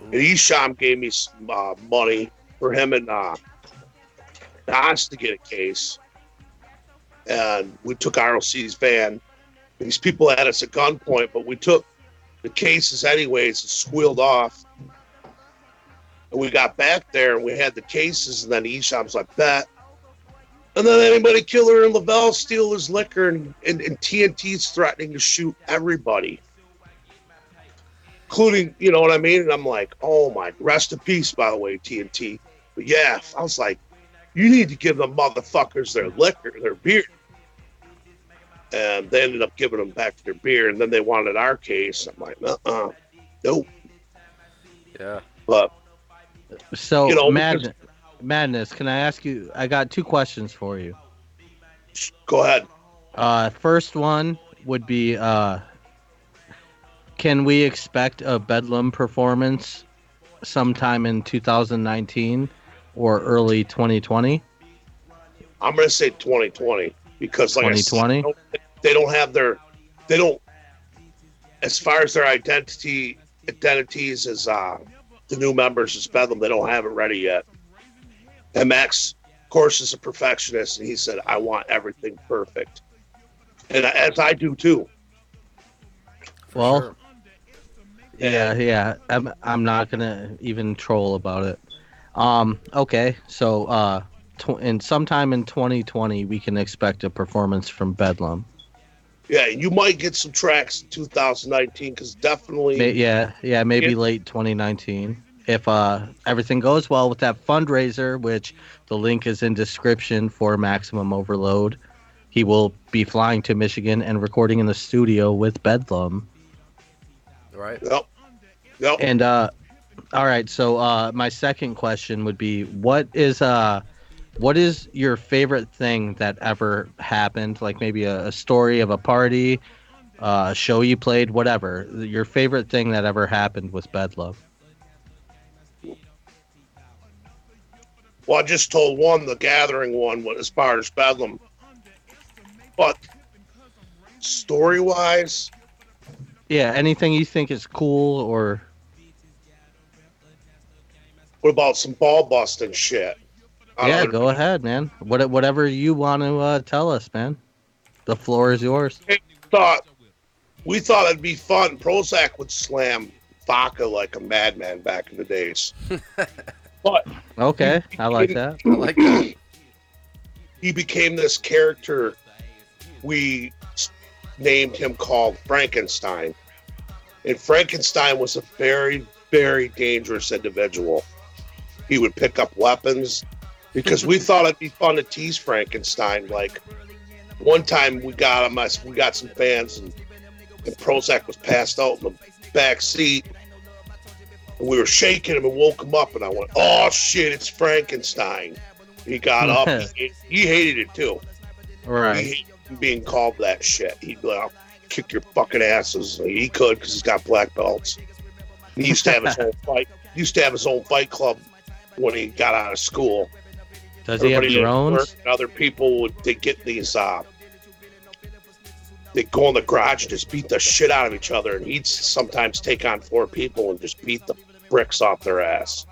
And Esham gave me some money for him and Nas to get a case. And we took RLC's van. These people had us at gunpoint, but we took the cases anyways and squealed off. And we got back there and we had the cases, and then Esham's like, bet. And then anybody Killer and Lavelle steal his liquor, and TNT's threatening to shoot everybody. Including, you know what I mean? And I'm like, oh my, rest in peace, by the way, TNT. But yeah, I was like, you need to give the motherfuckers their liquor, their beer. And they ended up giving them back their beer, and then they wanted our case. I'm like, nope. Yeah. But so, you know, Madness, can I ask you? I got 2 questions for you. Go ahead. First one would be, can we expect a Bedlam performance sometime in 2019 or early 2020? I'm going to say 2020 because, like 2020? I said, they don't, as far as their identities as the new members as Bedlam, they don't have it ready yet. And Max, of course, is a perfectionist, and he said, I want everything perfect. And as I do too. Well, Sure. Yeah. I'm not gonna even troll about it. Okay, so in sometime in 2020, we can expect a performance from Bedlam. Yeah, you might get some tracks in 2019 because definitely. Maybe late 2019. If everything goes well with that fundraiser, which the link is in description for Maximum Overload, he will be flying to Michigan and recording in the studio with Bedlam. Right. Yep. And all right, so my second question would be, what is your favorite thing that ever happened? Like maybe a story of a party, a show you played, whatever. Your favorite thing that ever happened with Bedlam. Well, I just told one, the gathering one, as far as Bedlam. But story-wise, Yeah, anything you think is cool or what about some ball busting shit? yeah, go ahead, man. Whatever you want to tell us, man. The floor is yours. We thought it'd be fun. Prozac would slam vodka like a madman back in the days. But Okay, I like that. I like that. he became this character. We named him called Frankenstein. And Frankenstein was a very, very dangerous individual. He would pick up weapons because we thought it'd be fun to tease Frankenstein. Like one time we got some fans and Prozac was passed out in the back seat. And we were shaking him and woke him up and I went, "Oh shit, it's Frankenstein." He got up. He hated it too. Right. He hated being called that shit. He'd be like, "I'll kick your fucking asses." He could because he's got black belts. He used to have his own fight. He used to have his own fight club when he got out of school. Does he have Everybody at work drones? and other people would get these. They'd go in the garage and just beat the shit out of each other, and he'd sometimes take on 4 people and just beat the bricks off their ass.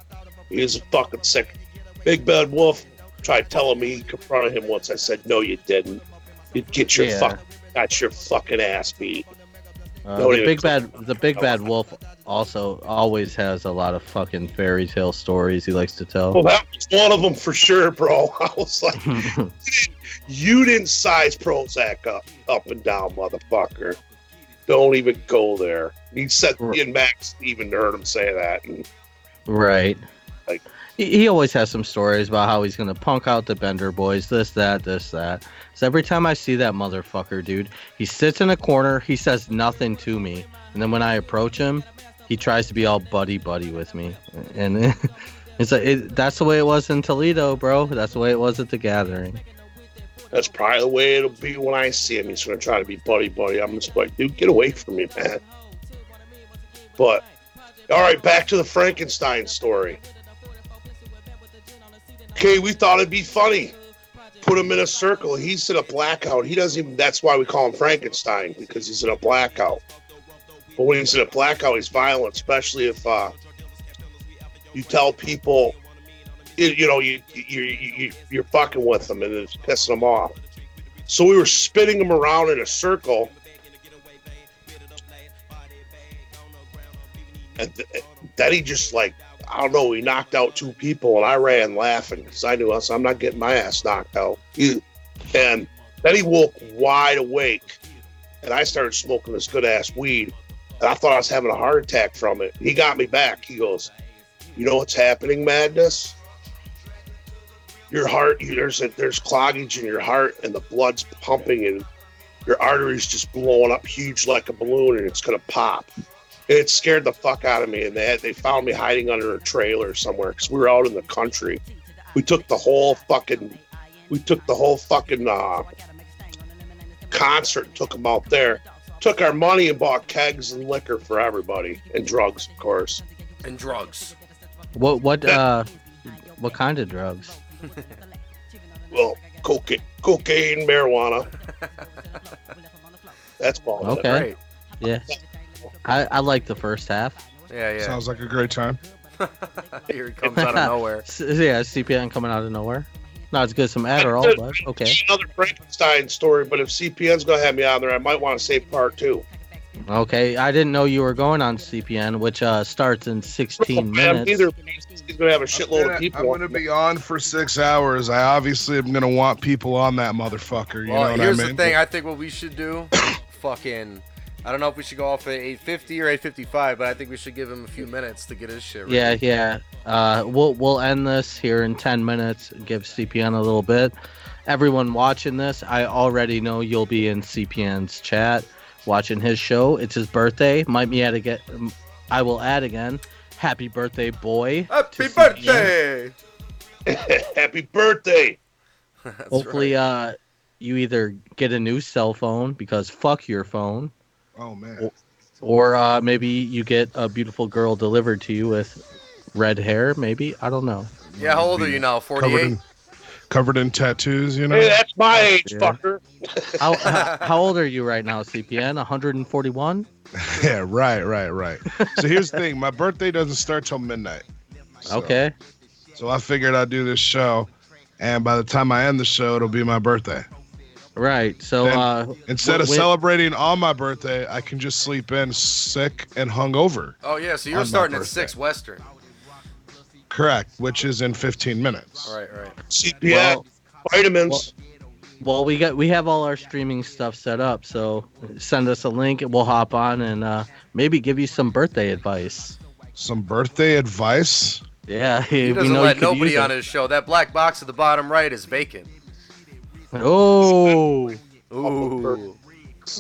He was a fucking sick. Big Bad Wolf tried telling me he confronted him once. I said, "No, you didn't. You'd get your fucking ass beat." The big bad wolf also always has a lot of fucking fairy tale stories he likes to tell. Well, that was one of them for sure, bro. I was like, you didn't size Prozac up and down, motherfucker. Don't even go there. He said, me and Max even heard him say that. And, right. Like, he always has some stories about how he's gonna punk out the Bender boys, this, that. So every time I see that motherfucker, dude, he sits in a corner, he says nothing to me, and then when I approach him, he tries to be all buddy with me, and it's like that's the way it was in Toledo, bro. That's the way it was at the gathering. that's probably the way it'll be when I see him. He's going to try to be buddy. I'm just like, dude, get away from me, man. But, all right, back to the Frankenstein story. Okay, we thought it'd be funny. Put him in a circle. He's in a blackout. He doesn't even, that's why we call him Frankenstein, because he's in a blackout. But when he's in a blackout, he's violent, especially if you tell people, you're fucking with them and it's pissing them off. So we were spinning him around in a circle. And then he just I don't know, he knocked out 2 people and I ran laughing because I knew I'm not getting my ass knocked out. And then he woke wide awake and I started smoking this good ass weed and I thought I was having a heart attack from it. He got me back. He goes, "You know what's happening, Madness? Your heart, there's cloggage in your heart and the blood's pumping and your arteries just blowing up huge like a balloon and it's going to pop." And it scared the fuck out of me. And they found me hiding under a trailer somewhere because we were out in the country. We took the whole fucking concert and took them out there. Took our money and bought kegs and liquor for everybody and drugs, of course. And drugs. What kind of drugs? Well, cocaine, marijuana. That's all. Okay. Great. Yeah. I like the first half. Yeah. Sounds like a great time. Here it comes out of nowhere. Yeah, CPN coming out of nowhere. Not as good as some Adderall, but okay. Another Frankenstein story, but if CPN's going to have me on there, I might want to save part 2. Okay, I didn't know you were going on CPN, which starts in 16 minutes. Either he's gonna have a shitload of people. I'm gonna be on for 6 hours. I obviously am gonna want people on that motherfucker. You know what here's I mean? the thing. I think what we should do, I don't know if we should go off at 8:50 or 8:55, but I think we should give him a few minutes to get his shit ready. Yeah. We'll end this here in 10 minutes. Give CPN a little bit. Everyone watching this, I already know you'll be in CPN's chat watching his show. It's his birthday. I will add again. Happy birthday, boy. Happy birthday! Happy birthday! Hopefully, you either get a new cell phone because fuck your phone. Oh man. Or maybe you get a beautiful girl delivered to you with red hair. Maybe, I don't know. Yeah, how old are you now? 48. Covered in tattoos, you know. Hey, that's my age, Yeah. fucker. How old are you right now, CPN? 141? Yeah, right. So here's the thing: my birthday doesn't start till midnight. So, Okay. So I figured I'd do this show, and by the time I end the show, it'll be my birthday. Right. So Instead of celebrating on my birthday, I can just sleep in sick and hungover. Oh yeah, so On you're my starting at birthday. 6 Western. Correct, which is in 15 minutes. Right. CPN, vitamins. Well, we have all our streaming stuff set up, so send us a link and we'll hop on and maybe give you some birthday advice. Some birthday advice? Yeah, He doesn't let nobody on his show. That black box at the bottom right is vacant. Oh, Ooh.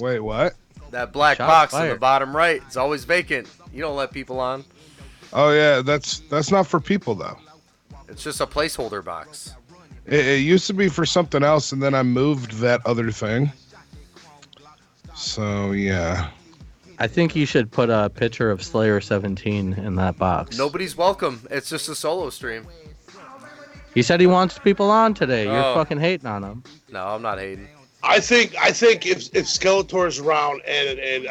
Wait, what? That black Shots box in fired. the bottom right is always vacant. You don't let people on. Oh yeah, that's not for people though. It's just a placeholder box. It used to be for something else, and then I moved that other thing. So yeah. I think you should put a picture of Slayer 17 in that box. Nobody's welcome. It's just a solo stream. He said he wants people on today. You're Oh. fucking hating on him. No, I'm not hating. I think if Skeletor's around and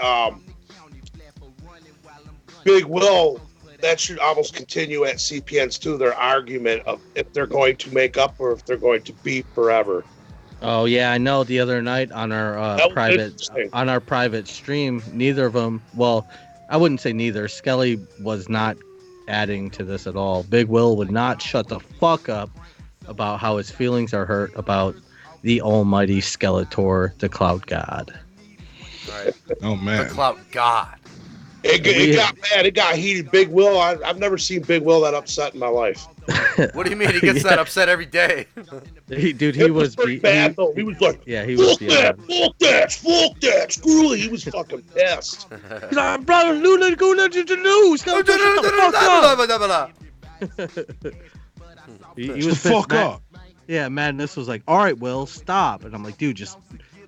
Big Will, that should almost continue at CPN's too. Their argument of if they're going to make up or if they're going to be forever. Oh yeah, I know. The other night on our That was private interesting. stream, neither of them. Well, I wouldn't say neither. Skelly was not adding to this at all. Big Will would not shut the fuck up about how his feelings are hurt about the almighty Skeletor, the Cloud God. All right. Oh The man. clout god. It got mad. It got heated. Big Will. I've never seen Big Will that upset in my life. What do you mean he gets that upset every day? Dude, he It was pretty bad though. He was like, yeah, he was fuck that, beyond. fuck that, screw it. He was fucking pissed. He's like, brother, Luna, go to the news. Skeletor, shut the fuck up. He was The pissed. fuck up. Yeah, Madness was like, all right, Will, stop. And I'm like, dude,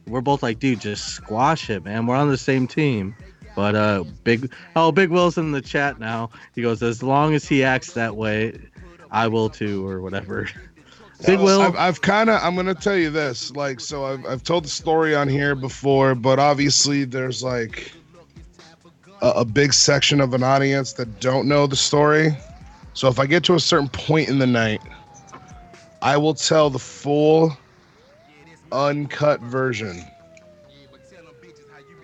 we're both like, dude, just squash it, man. We're on the same team. But Big Will's in the chat now. He goes, as long as he acts that way, I will too, or whatever. Big Will. I'm gonna tell you this, like, so I've told the story on here before, but obviously there's like a big section of an audience that don't know the story. So if I get to a certain point in the night, I will tell the full uncut version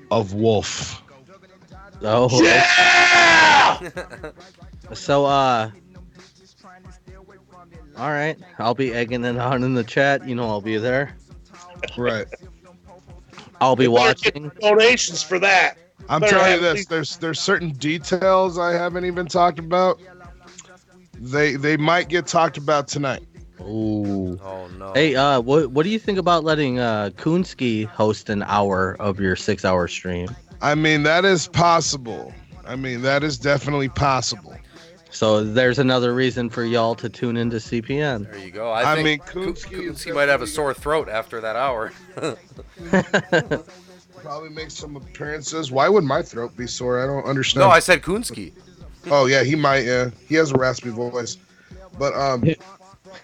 of Wolf. Oh, Yeah! so all right, I'll be egging it on in the chat. You know, I'll be there. Right. I'll be You better get watching. donations for that. I'm Better telling you have this. There's certain details I haven't even talked about. They might get talked about tonight. Ooh. Oh no. Hey, what do you think about letting Kunsky host an hour of your 6-hour stream? I mean, that is possible. I mean, that is definitely possible. So there's another reason for y'all to tune into CPN. There you go. I think mean, Kunsky is Kunsky might have a sore throat after that hour. Probably make some appearances. Why would my throat be sore? I don't understand. No, I said Kunsky. Oh yeah, he might. Yeah, he has a raspy voice, but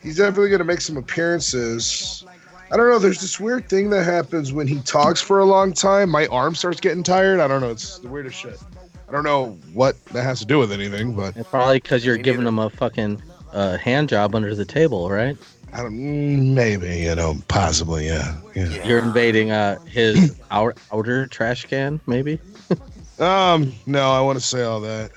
he's definitely gonna make some appearances. I don't know. There's this weird thing that happens when he talks for a long time. My arm starts getting tired. I don't know. It's the weirdest shit. I don't know what that has to do with anything, but It's probably because you're Me giving neither. him a fucking hand job under the table, right? I don't. Maybe possibly. Yeah. You're invading his outer trash can, maybe. No, I want to say all that.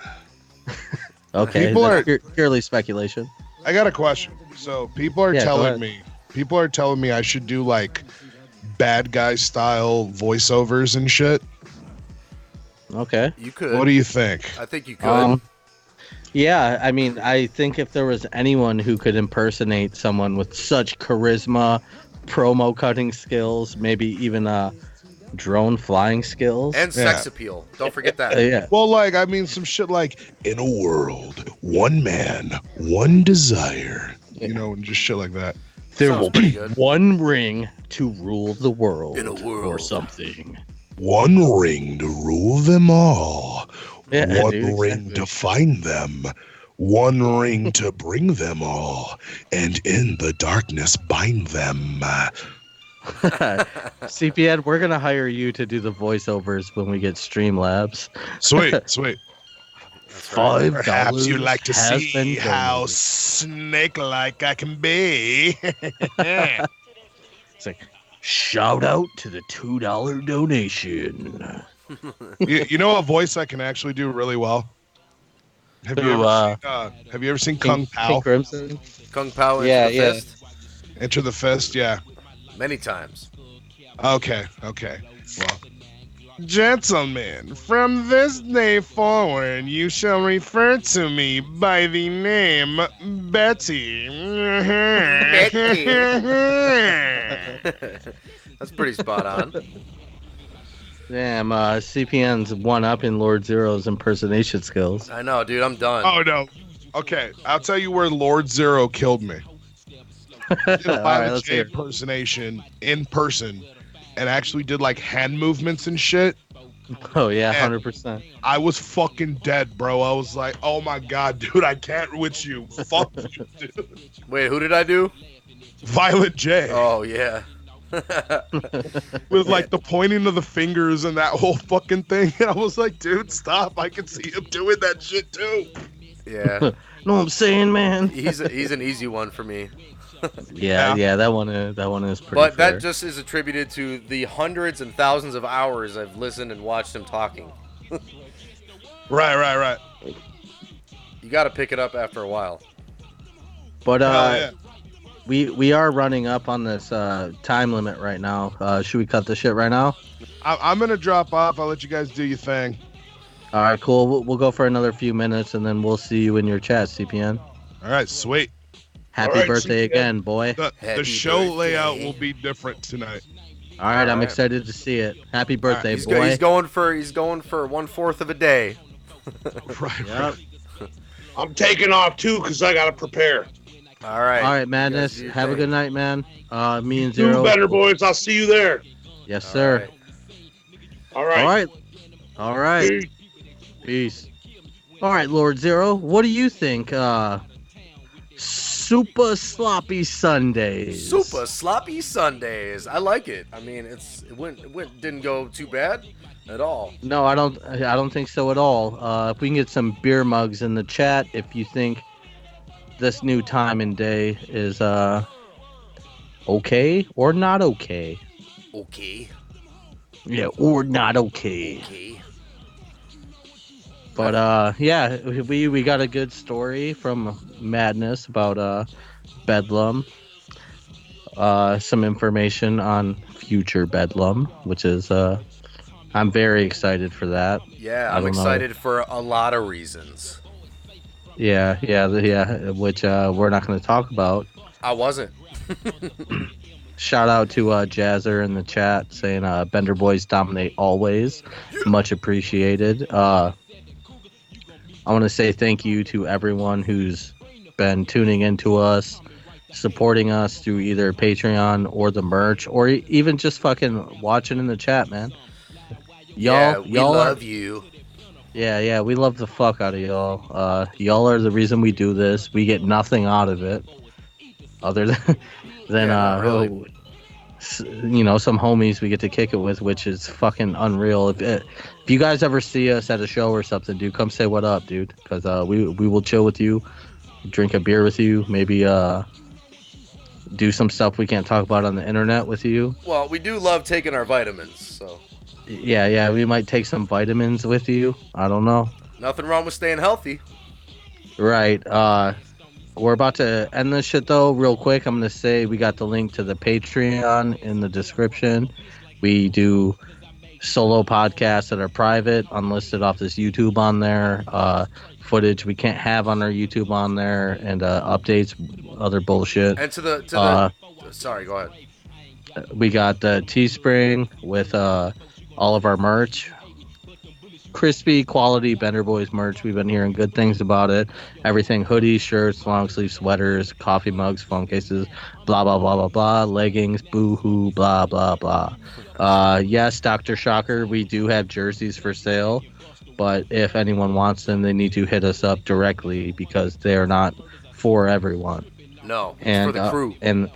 Okay, People that's are- purely speculation. I got a question. So people are Yeah, go telling ahead. me I should do like bad guy style voiceovers and shit. Okay. You could. What do you think? I think you could. Yeah, I mean, I think if there was anyone who could impersonate someone with such charisma, promo cutting skills, maybe even drone flying skills. And sex appeal. Don't forget that. Yeah. Well, like, I mean, some shit like, in a world, one man, one desire. You know, and just shit like that. There Sounds will pretty be good. one ring to rule the world. In a world. Or something. One ring to rule them all. Yeah, One dude, ring exactly. to find them. One ring to bring them all. And in the darkness bind them. CPN, we're going to hire you to do the voiceovers when we get Streamlabs. Sweet, sweet. $5 Perhaps you'd like to has see been how donated. snake-like I can be. It's like, shout out to the $2 donation. You know a voice I can actually do really well? Have you ever seen Kung Pao? King Crimson? Kung Pao into Yeah, the yeah. fist. Enter the Fist, yeah. Many times. Okay. Well, gentlemen, from this day forward, you shall refer to me by the name Betty. That's pretty spot on. Damn, CPN's one up in Lord Zero's impersonation skills. I know, dude. I'm done. Oh no. Okay, I'll tell you where Lord Zero killed me. I did a All right, Violent let's J hear it. impersonation in person, and actually did like hand movements and shit. Oh, yeah, And 100%. I was fucking dead, bro. I was like, oh my god, dude, I can't with you. Fuck you, dude. Wait, who did I do? Violent J. Oh, yeah. With like the pointing of the fingers and that whole fucking thing. And I was like, dude, stop. I can see him doing that shit too. Yeah. Know what I'm saying, man? He's an easy one for me. Yeah, that one is pretty But fair. that just is attributed to the hundreds and thousands of hours I've listened and watched him talking. Right. You got to pick it up after a while. But Hell yeah. we are running up on this time limit right now. Should we cut the shit right now? I'm going to drop off. I'll let you guys do your thing. All right, cool. We'll go for another few minutes, and then we'll see you in your chat, CPN. All right, sweet. Happy All right, birthday CPN. again, boy. The Happy show birthday. layout will be different tonight. All right, I'm right. excited to see it. Happy birthday, He's boy. going for 1/4 of a day. Right. Yep. I'm taking off too because I gotta prepare. All right. All right, Madness. You guys do your Have a thing. good night, man. Me and Do Zero. better, boys. I'll see you there. Yes, All sir. right. All right. All right. Peace. Peace. All right, Lord Zero. What do you think? Super sloppy Sundays. Super sloppy Sundays. I like it. I mean, it didn't go too bad at all. No, I don't think so at all. If we can get some beer mugs in the chat, if you think this new time and day is okay or not okay. Okay. Yeah, or not okay. Okay. But yeah, we got a good story from Madness about Bedlam. Some information on future Bedlam, which is I'm very excited for that. Yeah, I I'm don't know. excited for a lot of reasons. Yeah, which we're not going to talk about. I wasn't. Shout out to Jazzer in the chat saying Bender Boys dominate always. Much appreciated. I want to say thank you to everyone who's been tuning into us, supporting us through either Patreon or the merch, or even just fucking watching in the chat, man. Y'all We are, love you. yeah, we love the fuck out of y'all. Y'all are the reason we do this. We get nothing out of it, other than not really. some homies we get to kick it with, which is fucking unreal. If you guys ever see us at a show or something, dude, come say what up, dude, because we will chill with you, drink a beer with you, maybe do some stuff we can't talk about on the internet with you. Well, we do love taking our vitamins, so. Yeah, we might take some vitamins with you. I don't know. Nothing wrong with staying healthy. Right. We're about to end this shit though, real quick. I'm gonna say we got the link to the Patreon in the description. We do solo podcasts that are private, unlisted off this YouTube on there. Footage we can't have on our YouTube on there, and updates, other bullshit. And to the sorry, go ahead. We got the Teespring with all of our merch. Crispy quality Bender Boys merch. We've been hearing good things about it. Everything: hoodies, shirts, long sleeve sweaters, coffee mugs, phone cases, blah blah blah blah blah, leggings, boo-hoo, blah blah blah. Yes, Dr. Shocker, we do have jerseys for sale, but if anyone wants them, they need to hit us up directly because they're not for everyone. No, it's And for the crew. and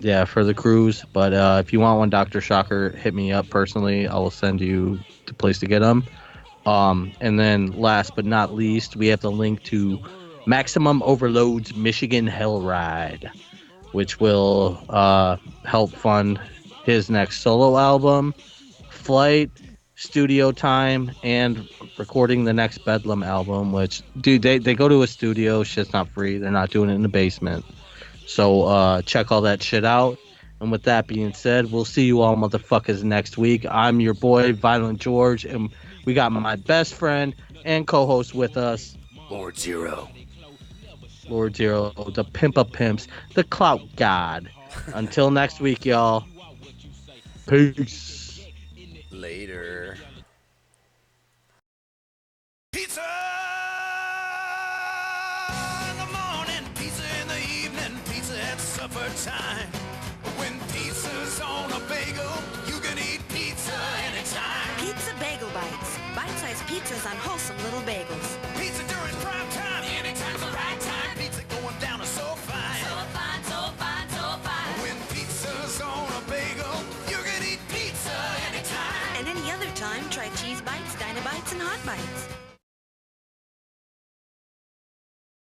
yeah, for the crews. But if you want one, Dr. Shocker, hit me up personally. I will send you the place to get them. And then last but not least, we have the link to Maximum Overlod's Michigan Hell Ride, which will help fund his next solo album, flight, studio time, and recording the next Bedlam album, which, dude, they go to a studio. Shit's not free. They're not doing it in the basement. So check all that shit out. And with that being said, we'll see you all motherfuckers next week. I'm your boy, Violent George, and we got my best friend and co-host with us, Lord Zero. Lord Zero, the pimp of pimps, the clout god. Until next week, y'all. Peace. Later. Pizza in the morning, pizza in the evening, pizza at supper time. When pizza's on a bagel, you can eat pizza anytime. Pizza Bagel Bites. Bite-sized pizzas on wholesome little bagels.